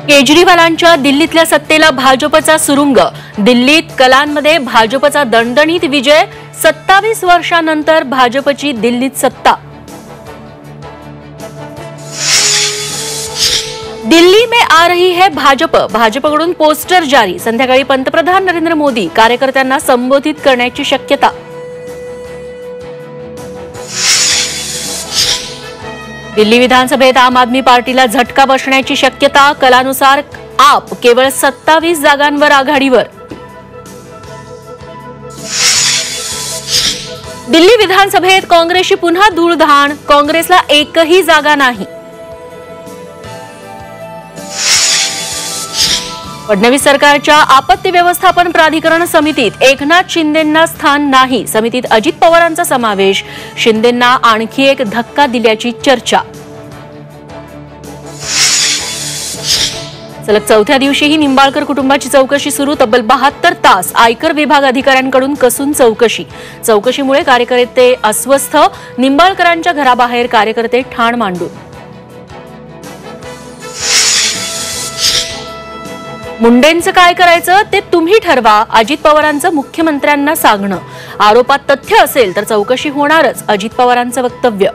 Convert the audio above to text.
केजरीवालांच्या दिल्लीतल्या सत्तेला भाजपचा सुरुंग। दिल्लीत कलांमध्ये भाजपचा दणदणीत विजय। 27 वर्षांनंतर भाजपची दिल्लीत सत्ता। दिल्ली में आ रही है भाजप। भाजपकडून पोस्टर जारी। संध्याकाळी पंतप्रधान नरेंद्र मोदी कार्यकर्त्यांना संबोधित करण्याची शक्यता। दिल्ली विधानसभेत आम आदमी पार्टीला झटका बसण्याची शक्यता। कलानुसार आप केवळ 27 जागांवर आघाडीवर। दिल्ली विधानसभेत काँग्रेसची पुन्हा धूळधाण। काँग्रेसला एकही जागा नाही। फडणवीस सरकारच्या आपत्ती व्यवस्थापन प्राधिकरण समितीत एकनाथ शिंदेंना स्थान नाही। समितीत अजित पवारांचा समावेश। शिंदेंना आणखी एक धक्का दिल्याची चर्चा। सलग चौथ्या दिवशीही निंबाळकर कुटुंबाची चौकशी सुरू। तब्बल 72 तास आयकर विभाग अधिकाऱ्यांकडून कसून चौकशी। चौकशीमुळे कार्यकर्ते अस्वस्थ। निंबाळकरांच्या घराबाहेर कार्यकर्ते ठाण मांडून। मुंडेंचं काय करायचं ते तुम्ही ठरवा। अजित पवारांचं मुख्यमंत्र्यांना सांगणं। आरोपात तथ्य असेल तर चौकशी होणारच। अजित पवारांचं वक्तव्य।